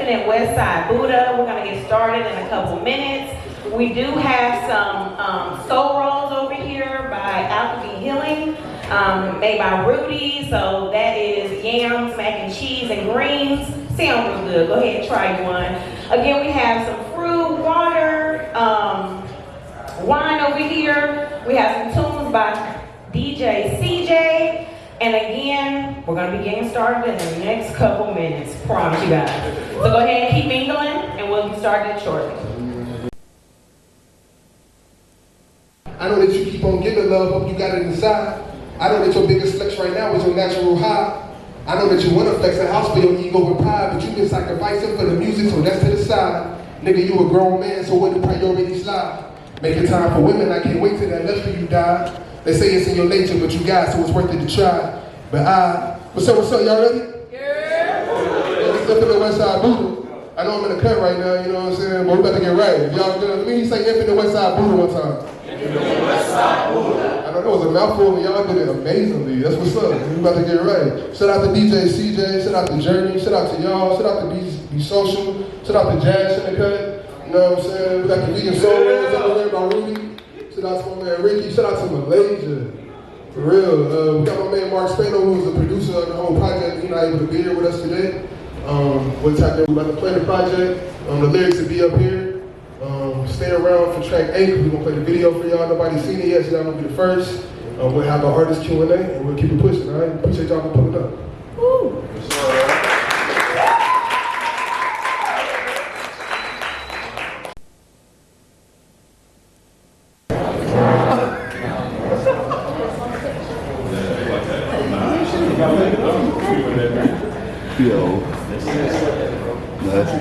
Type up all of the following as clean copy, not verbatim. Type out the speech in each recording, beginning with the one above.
Infinite Westside Buddha. We're gonna get started in a couple minutes. We do have some soul rolls over here by Alchemy Healing, made by Rudy. So that is yams, mac and cheese, and greens. Sound real good. Go ahead and try one. Again, we have some fruit, water, wine over here. We have some tunes by DJ CJ. And again, we're going to be getting started in the next couple minutes. Promise you guys. So go ahead and keep mingling, and we'll get started shortly. I know that you keep on giving love, hope you got it inside. I know that your biggest flex right now is your natural high. I know that you want to flex the house for your ego and pride, but you've been sacrificing for the music, so that's to the side. Nigga, you a grown man, so where the priorities lie? Making time for women, I can't wait till that lust for you die. They say it's in your nature, but you got, so it's worth it to try. But what's up, y'all ready? Yeah! Let's up in the Westside Buddha. I know I'm in the cut right now, you know what I'm saying? But we about to get right. If y'all good, let me say Infinite Westside Buddha one time. Infinite Westside Buddha. I know that was a mouthful, and y'all did it amazingly. That's what's up. We about to get right. Shout out to DJ CJ, shout out to Journey, shout out to y'all, shout out to beSocial, shout out to Jazz in the cut. You know what I'm saying? We got the vegan soul rolls over there by Rudy. Shout out to my man Ricky, shout out to Malaysia. For real. We got my man Mark Spano, who's the producer of the whole project. He's not able to be here with us today. What's happening? We're about to play the project. The lyrics will be up here. Stay around for track 8. We're gonna play the video for y'all. Nobody's seen it yet, so y'all gonna be the first. We'll have our artist Q&A, and we'll keep it pushing, all right? Appreciate y'all for pulling up. Woo! Yo, that's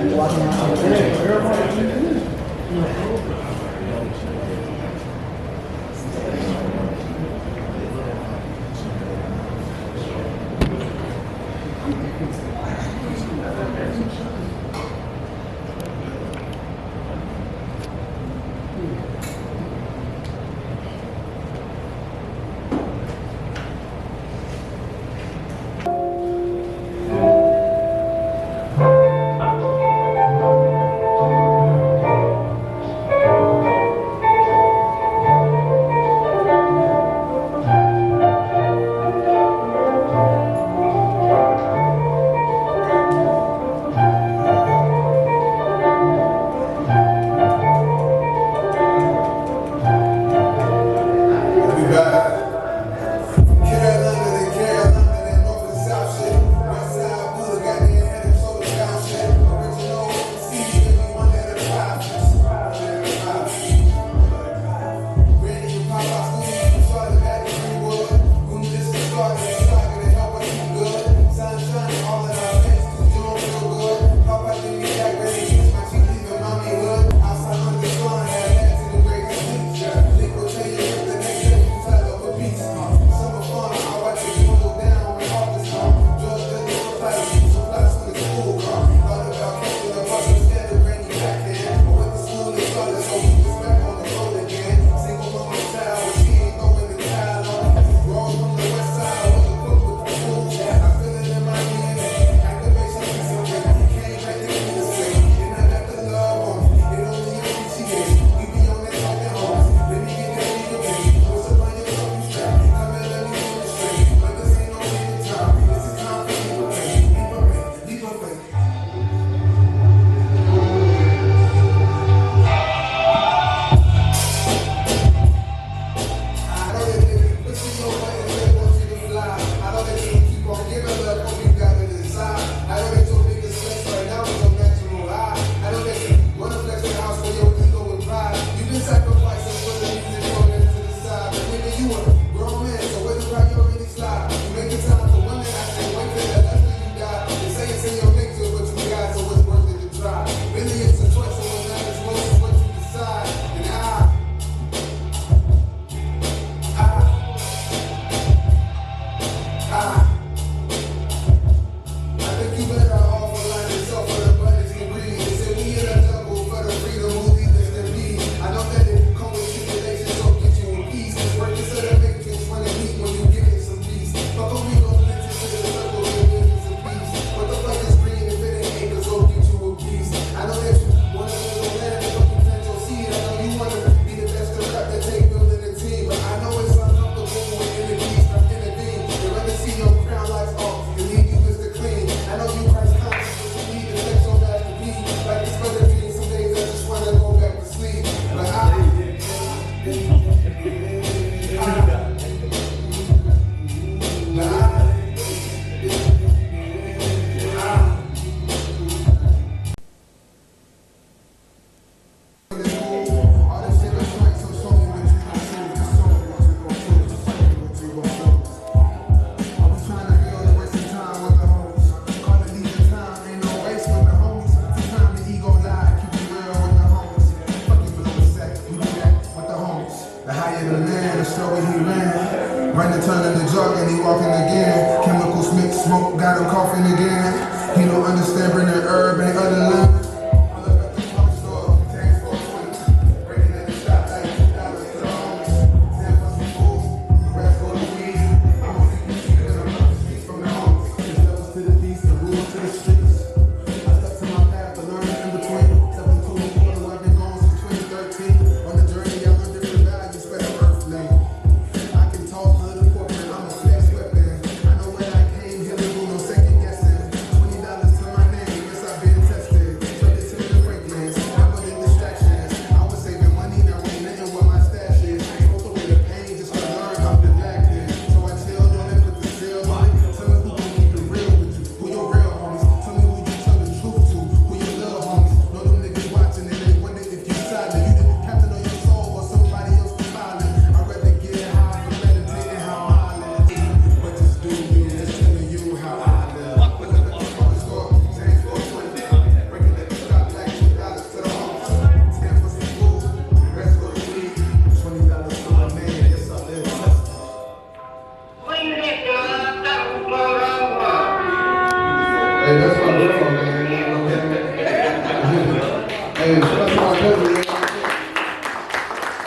Hey, shout out to my cousin, man.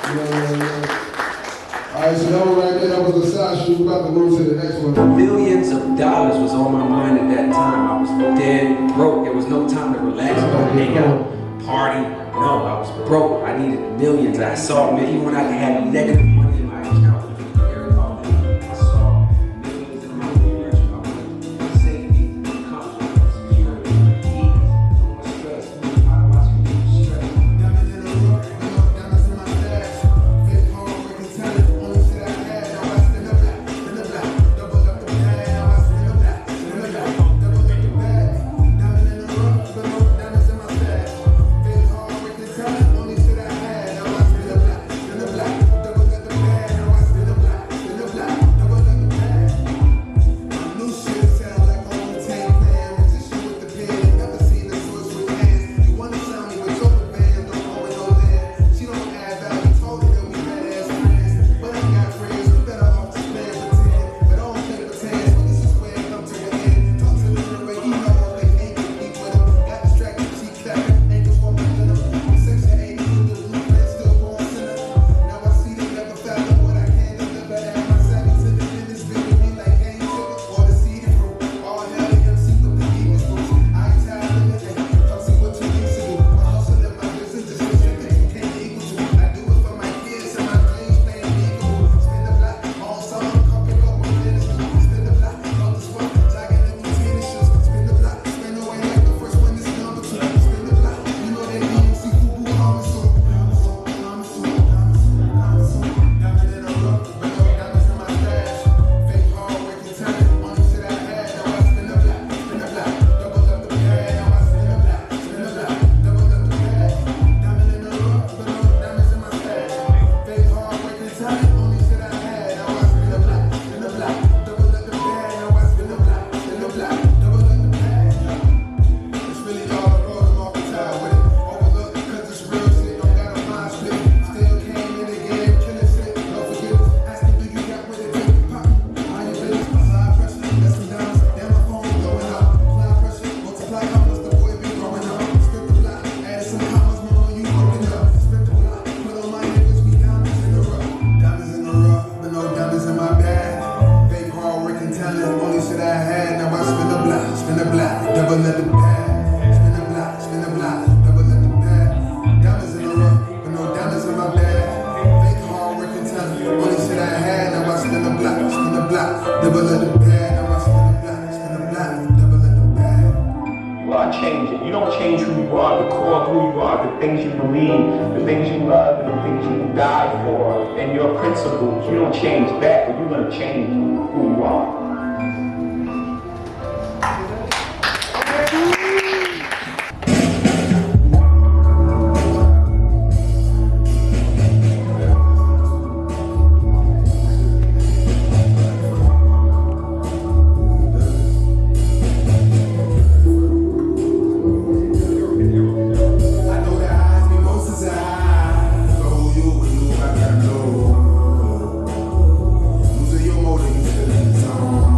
Yeah. All right, so that one right there, that was a side shoot. We're about to go to the next one. Millions of dollars was on my mind at that time. I was dead broke. There was no time to relax, hang out, party. No, I was broke. I needed millions. I saw, even when I had negative money in my account, I saw millions in my future. I wanted safety, comfort, security, ease, no more stress. How do I see stress? Diamonds in the rough, diamonds in my stash. Fake hard working talent, only shit I had. Now I spin the black, double up the bag. Now I spin the black, double up the bag. Diamond in the rough, diamonds in my stash. Fake hard working talent, only shit I had. Now I spin the black, double up the bag. Now I spin the black, double up the bag. New shit sound like on the tank plan. Magician with the pen, never seen a source with hands. You wanna sound me with your band, don't know it no land. She don't add value, told her that we badass friends. But I got friends, we better off just playing pretend. But I don't play pretend, so this is where it come to an end. Talk to them the way he know they ain't gonna be with him. Got distracted, cheap clapping, ain't just one in them. Section 80, the blueprint still going center. Now I see they never fathom what I can deliver. Add my savage to the business, bigger me like game sugar or the seed and fruit. All hell the MC with the deepest roots. I ain't tired of living, come see what you used to do. My hustle and my business just so shit that you can't equal to. I do it for my kids and my dreams playing equal. Spin the block, all summer, come pick up my ministry. Spin the block, all the sport, jogging in my tennis shoes. Spin the block, spin away like the first one is number two. Spin the block, you know that DMC Fubu Diamond in the rough, but no diamonds in my stash. Fake hard working talent, only shit I had. Now I spin the block, double up the bag. Now I spin the block, double up the bag. Diamond in the rough, but no diamonds in my stash. Fake hard working talent, only shit I had. Now I spin the block, double up the bag. Now I spin the block, double up the bag. It's really all the road, I'm off the tile with it. Overlooked, cause it's real shit, don't got a mind split. Still came in again, killing shit, no forgiveness. Asking, do you got what it takes to pop? Mind your business, apply pressure, that's some downs. Damn, my phone blowing up. Apply pressure, multiply commas, the boy be growing up. Spit the block, add some commas, more you growing up. Spit the block, put on my niggas, we diamonds in the rough. Diamonds in the rough, but no diamonds in my bag. Fake hard working talent, only shit I had. Now I spin the block, double at the bag. Spin the block, double at the bag. Diamonds in the rough, but no diamonds in my bag. Fake hard working talent, only shit I had. Now I spin the block, double at the bag. Now I spin the block, double at the bag. You are changing. You don't change who you are, the core of who you are, the things you believe, the things you love, and the things you die for, and your principles. You don't change that, but you're going to change who you are. I know that eyes be most desire. So you, I gotta know. Losing your motor, you still in the zone.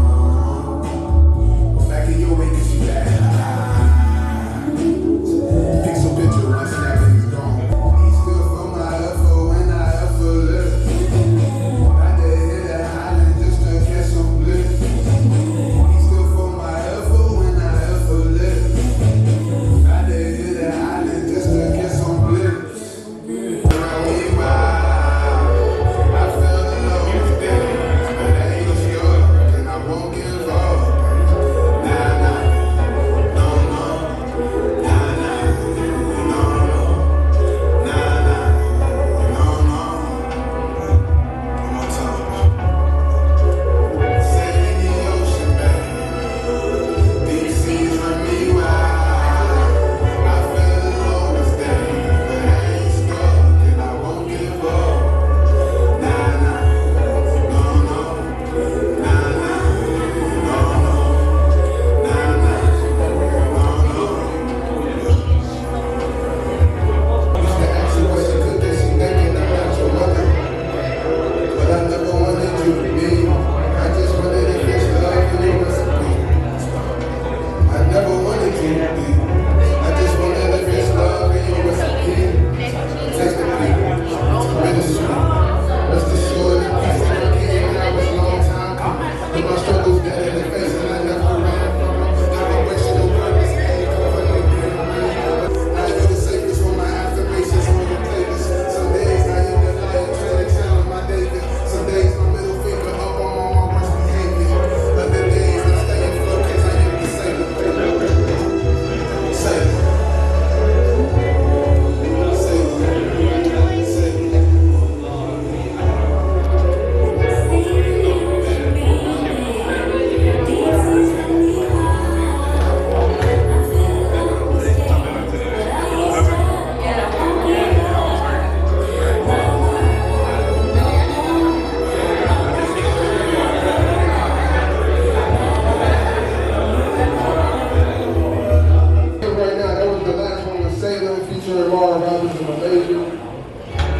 tomorrow, Robin's in my major.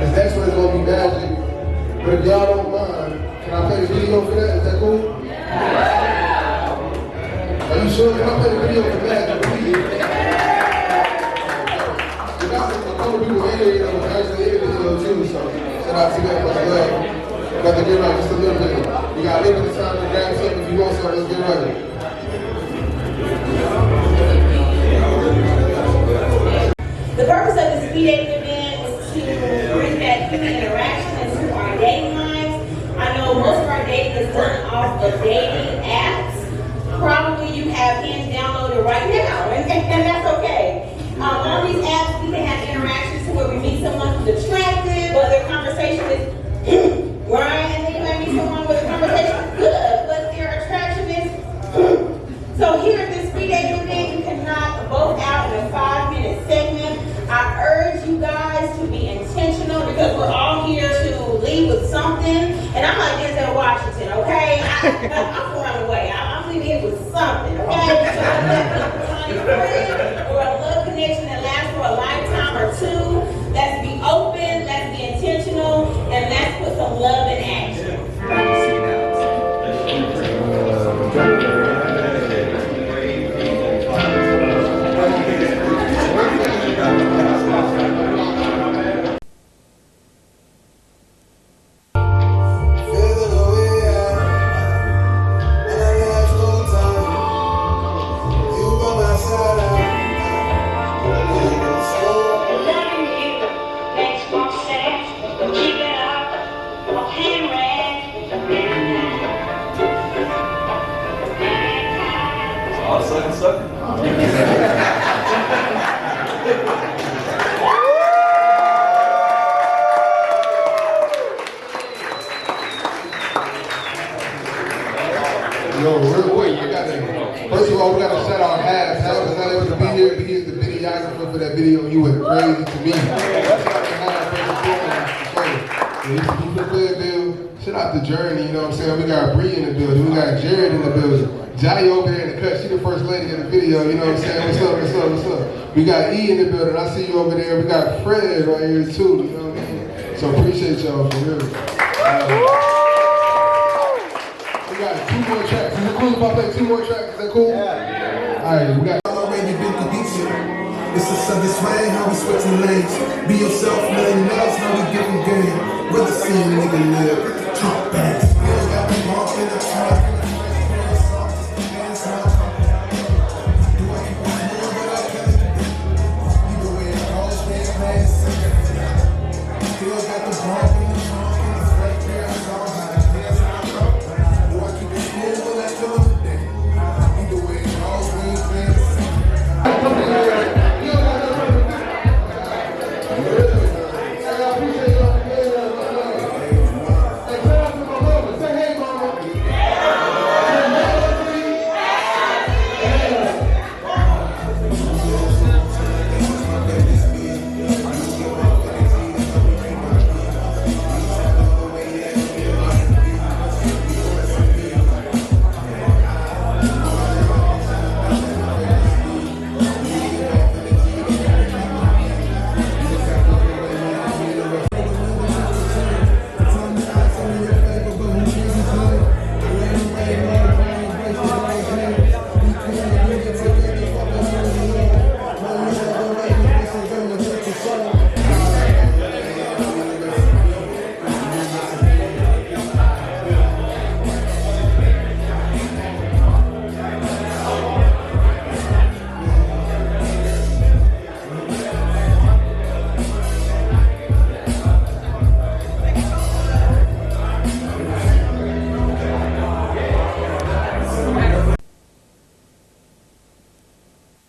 His next one's gonna be magic. But if y'all don't mind, can I play the video for that? Is that cool? Are you sure? Can I play the video for magic, please? We got a couple people in here, actually in the video too, so shout out to them, much love. Got to get right just a little bit. We got a little bit of time to grab something if you want something, let's get ready. The purpose of the speed dating event is to bring that human interaction into our dating lives. I know most of our dating is done off of dating apps. Probably you have Hinge downloaded right now, and that's okay. On these apps, we can have interactions to where we meet someone who's attractive, but their conversation is right, and then you might meet someone where the conversation is good, but their attraction is So here at this speed dating event, you can knock both out in a 5-minute segment. I urge you guys to be intentional because we're all here to leave with something. And I'm like Denzel Washington, okay? I'm from around the way. I'm leaving here with something, okay? So or a love connection that lasts for a lifetime or two. Let's be open, let's be intentional, and let's put some love in action. Yo, real quick, first of all, we gotta shout out Half. Half is not able to be here, but he is the videographer for that video. You went crazy to me. Shout out to Journey, you know what I'm saying? We got Bree in the building, we got Jared in the building. Jai over there in the cut, she the first lady in the video, you know what I'm saying? What's up, what's up, what's up? We got E in the building, I see you over there. We got Fred right here too, you know what I mean? So appreciate y'all for real. We got 2 more tracks. Is it cool if I play 2 more tracks? Is that cool? Yeah. All right, we got. Already been through this shit. It's a Sunday swing, how we switching lanes. Be yourself, nothing else, how we giving game. Rather see a nigga live. Talk back. Still got me off in the trunk.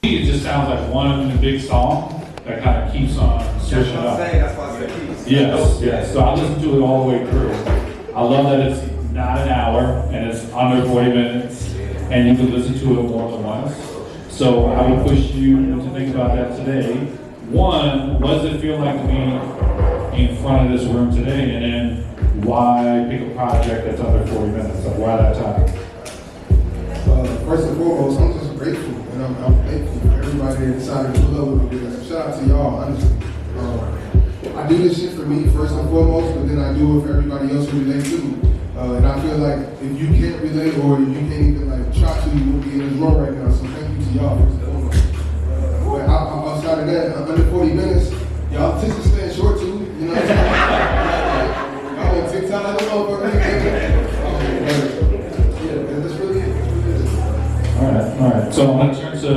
It just sounds like one big song that kind of keeps on switching up. That's why I said keys. Yes. So I listened to it all the way through. I love that it's not an hour and it's under 40 minutes and you can listen to it more than once. So I would push you to think about that today. One, what does it feel like to be in front of this room today? And then why pick a project that's under 40 minutes? Like why that time? First and foremost, I'm just grateful, and I'm thankful for everybody that decided to pull up with me. Shout out to y'all, honestly. I do this shit for me first and foremost, but then I do it for everybody else who relates to me. And I feel like if you can't relate or you can't even like try to, you won't be in this room right now. So thank you to y'all first and foremost. But outside of that, under 40 minutes, y'all attention span short too. You know what I'm saying? Y'all on TikTok like a motherfucker. Yeah, that's really it. All right. So I'm gonna turn to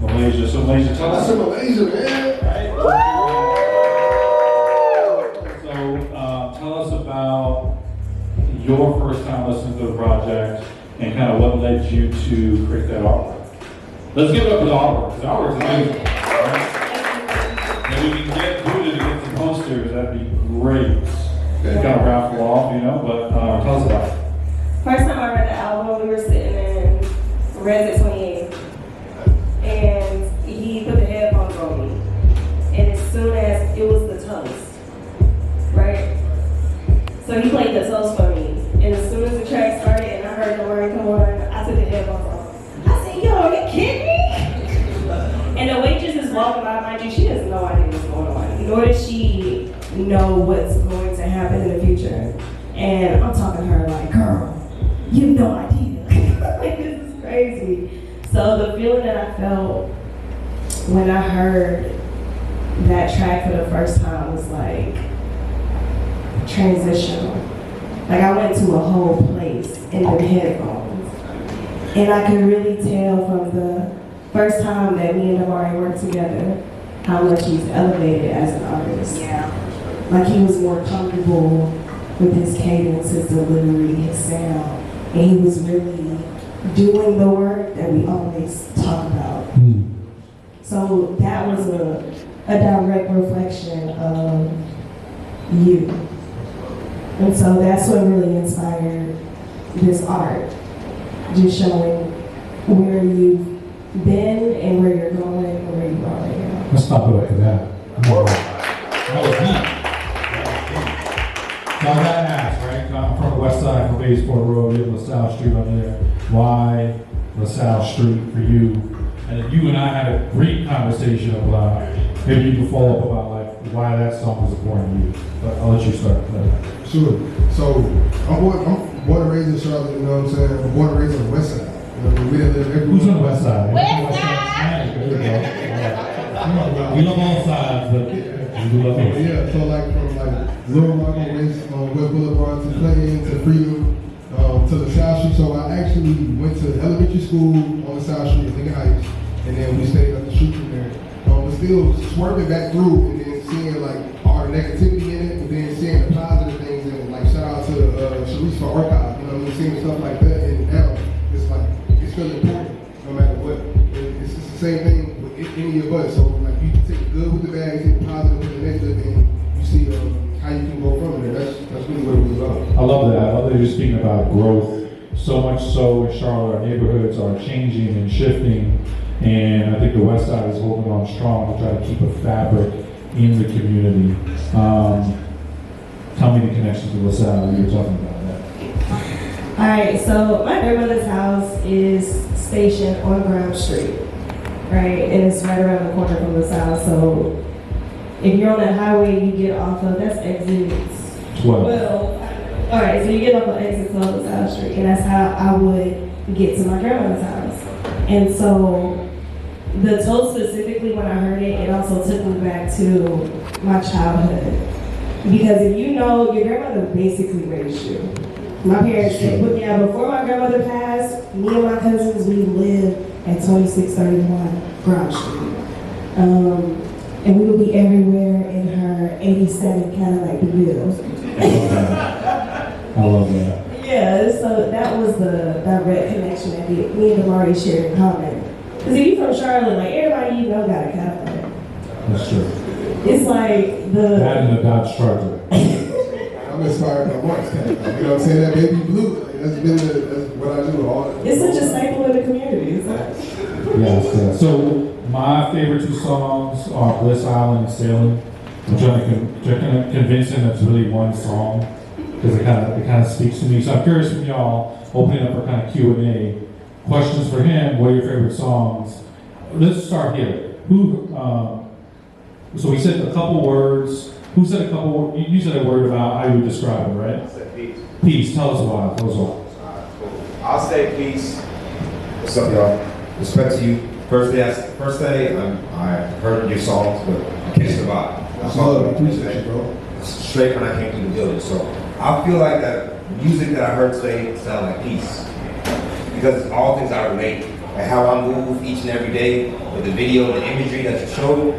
Malaysia. So Malaysia, tell us. That's Malaysia, man. So tell us about your first time listening to the project and kind of what led you to create that artwork. Let's give it up for the artwork, because the artwork's amazing. Right? If we can get Buddha to get some posters, that'd be great. It's got a raffle off, you know, but tell us about it. First time I read the album, we were sitting in Res at 28, and he put the headphones on me. And as soon as it was the toast, right? So he played the toast for me. And as soon as the track started and I heard the word come on, I took the headphones off. I said, yo, are you kidding me? And the waitress is walking by, mind you, she has no idea what's going on. Nor does she know what's going to happen in the future. And I'm talking to her like, girl, you have no idea. Like, this is crazy. So the feeling that I felt when I heard that track for the first time was like transitional. Like I went to a whole place in the headphones. And I could really tell from the first time that me and Damari worked together how much he's elevated as an artist. Yeah. Like he was more comfortable with his cadence, his delivery, his sound. And he was really doing the work that we always talk about. So that was a direct reflection of you. And so that's what really inspired this art. Just showing where you've been and where you're going and where you are right now. Let's stop it at that. That was deep. So I gotta ask, right? I'm from the west side, from Baseport Road, you have LaSalle Street on there. Why LaSalle Street for you? And then you and I had a great conversation about, maybe you can follow up about like why that song was important to you. But I'll let you start. Sure. So I'm born and raised in Charlotte, you know what I'm saying? I'm born and raised on the west side. You know, we didn't live everywhere. Who's on the west side? West side! There we go. We love all sides, but we do love both. Yeah, so like from like Little Rock on West Boulevard to Clayton to Freedom to the South Street. So I actually went to elementary school on the South Street, Lincoln Heights, and then we stayed up the street from there. But still swerving back through and then seeing like all the negativity in it, and then seeing the positive things in it. Like shout out to Sharice for Archive, you know what I mean? Seeing stuff like that, and now it's like it's still important no matter what. It's just the same thing with any of us. So like you take the good with the bad, you take the positive with the negative, and you see how you can go from there. That's really what it was about. I love that. I love that you're speaking about growth. So much so in Charlotte, our neighborhoods are changing and shifting. And I think the West Side is holding on strong to try to keep a fabric in the community. Tell me the connection to LaSalle. You were talking about that. All right, so my grandmother's house is stationed on Graham Street, right? And it's right around the corner from LaSalle. So if you're on that highway, you get off of, that's exit 12. All right, so you get off of exit 12 LaSalle Street, and that's how I would get to my grandmother's house. And so the toast specifically, when I heard it, it also took me back to my childhood. Because if you know, your grandmother basically raised you. My parents said, but yeah, before my grandmother passed, me and my cousins, we lived at 2631 Graham Street. And we would be everywhere in her 87 Cadillac DeVille. I love that. Yeah, so that was the direct connection that me and Damari shared in common. Because if you're from Charlotte, like everybody you know got a Cadillac. That's true. It's like That and the Dodge Charger. I'm inspired by Mark's Cadillac. You know what I'm saying? That baby blue. Like, that's what I do all. It's such a staple in the community. Yes. So my favorite two songs are Bliss Island and Sailing. I'm trying to convince him that's really one song because it kind of speaks to me. So I'm curious from y'all, opening up for kind of Q&A. Questions for him, what are your favorite songs? Let's start here. So we said a couple words, Who said a couple, you said a word about how you would describe it, right? I said peace. Peace, tell us why, tell us why. I'll say peace. What's up, y'all? Respect to you. First day, I heard your songs, but I kissed the vibe. That's love. I appreciate you, bro. Straight when I came through the building. So I feel like that music that I heard today sounded like peace. Because it's all things I relate. Like how I move each and every day with the video, the imagery that you showed,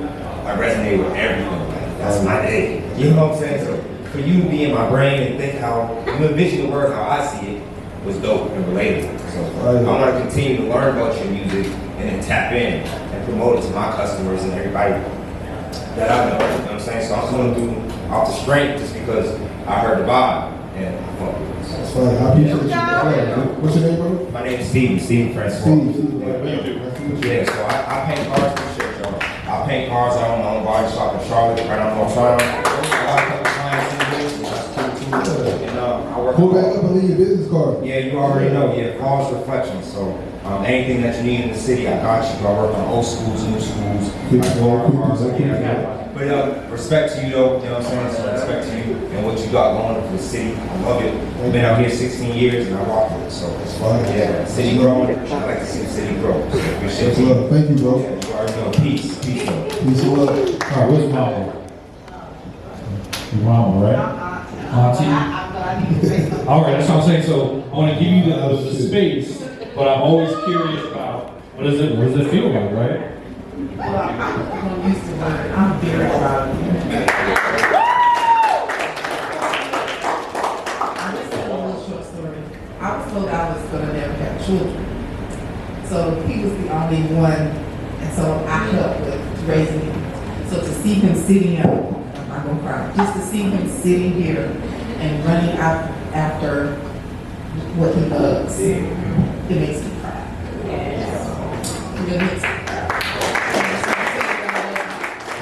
I resonate with everything. Like, that's my day. You know what I'm saying? So for you to be in my brain and think how you envision the words how I see it was dope and relatable. So I want to continue to learn about your music and then tap in and promote it to my customers and everybody that I know. You know what I'm saying? So I'm going to do off the strength just because I heard the vibe and I fuck with it. That's fine. I appreciate you. What's your name, bro? My name is Steve Francois. Steve. Yeah, so I paint cars and shit, y'all. I paint cars. I own my own body shop in Charlotte, right on North Charlotte. I got a couple clients in this, and that's cool too. And I work. Pull back up and leave your business card. Yeah, you already know. Yeah, cars reflections. So anything that you need in the city, I got you. I work on old schools, new schools. But respect to you though, you know what I'm saying? So respect to you and what you got going for the city. I love it. I've been out here 16 years and I rock with it. So That's fine. yeah, city growing. I like to see the city grow. So appreciate That's you. love. Thank you, bro. Yeah, you already know. Peace though. Peace and love. All right, where's Mama? Your mama, right? Auntie? All right, that's what I'm saying. So I want to give you the space, but I'm always curious about what does it feel like, right? Well, I'm used to learn. I'm very proud of you. I'll just tell a little short story. I was told I was going to never have children. So he was the only one, and so I helped with raising him. So to see him sitting up, I'm not going to cry, just to see him sitting here and running out after what he loves, it makes me cry. It makes me cry.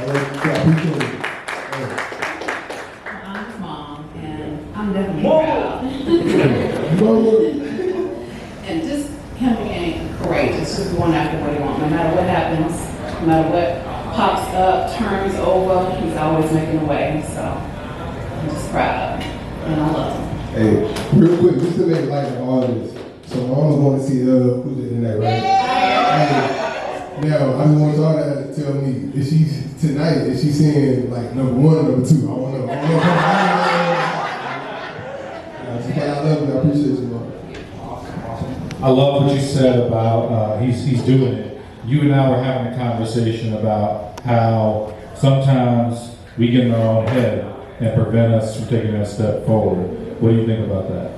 I'm his mom, and I'm definitely proud. And just him being courageous, just going after what he wants, no matter what happens, no matter what pops up, turns over, he's always making a way. So I'm just proud of him, and I love him. Hey, real quick, just to make light of all this. So my mama's going to see who's in that, right? Hey, now, I just want y'all to tell me, is she seeing like number 1 or number 2? I don't know. I love you. I appreciate you, bro. I love what you said about he's doing it. You and I were having a conversation about how sometimes we get in our own head and prevent us from taking a step forward. What do you think about that?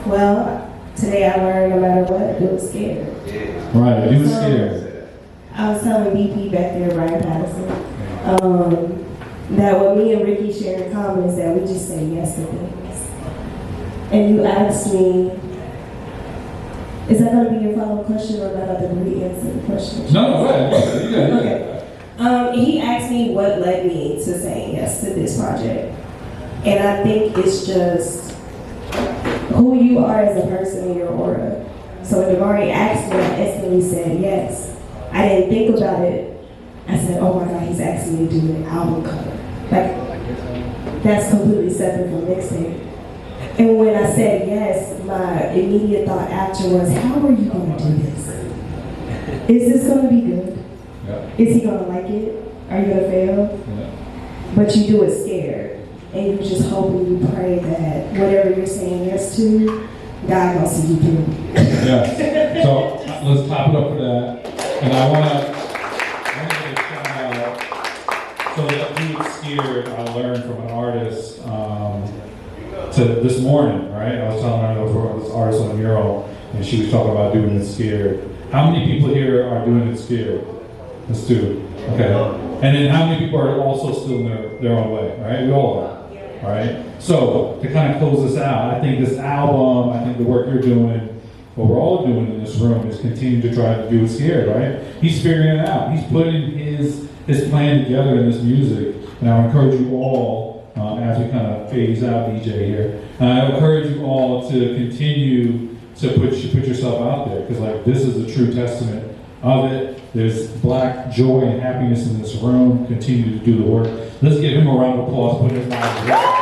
Well, today I learned no matter what, do it scared. Right, he was scared. I was telling BP back there, Brian Patterson, that what me and Ricky share in common is that we just say yes to things. And you asked me, is that going to be your follow-up question or not? I didn't really answer the question. No, go ahead. Okay. He asked me what led me to saying yes to this project. And I think it's just who you are as a person in your aura. So when Damari asked me, I instantly said yes. I didn't think about it. I said, oh my God, he's asking me to do an album cover. Like, that's completely separate from mixtape. And when I said yes, my immediate thought after was, how are you going to do this? Is this going to be good? Yeah. Is he going to like it? Are you going to fail? Yeah. But you do it scared. And you just hope and you pray that whatever you're saying yes to, God will see you through. Yes. So let's clap it up for that. And I want to give a shout out. So that being scared, I learned from an artist to this morning, right? I was telling her there was this artist on the mural, and she was talking about doing it scared. How many people here are doing it scared? Let's do it. Okay. And then how many people are also still in their own way, right? We all are. All right. So to kind of close this out, I think this album, I think the work you're doing, what we're all doing in this room is continue to try to do it scared, right? He's figuring it out. He's putting his plan together in this music. And I encourage you all, as we kind of phase out DJ here, I encourage you all to continue to put yourself out there, because like this is a true testament of it. There's black joy and happiness in this room. Continue to do the work. Let's give him a round of applause. Put his mind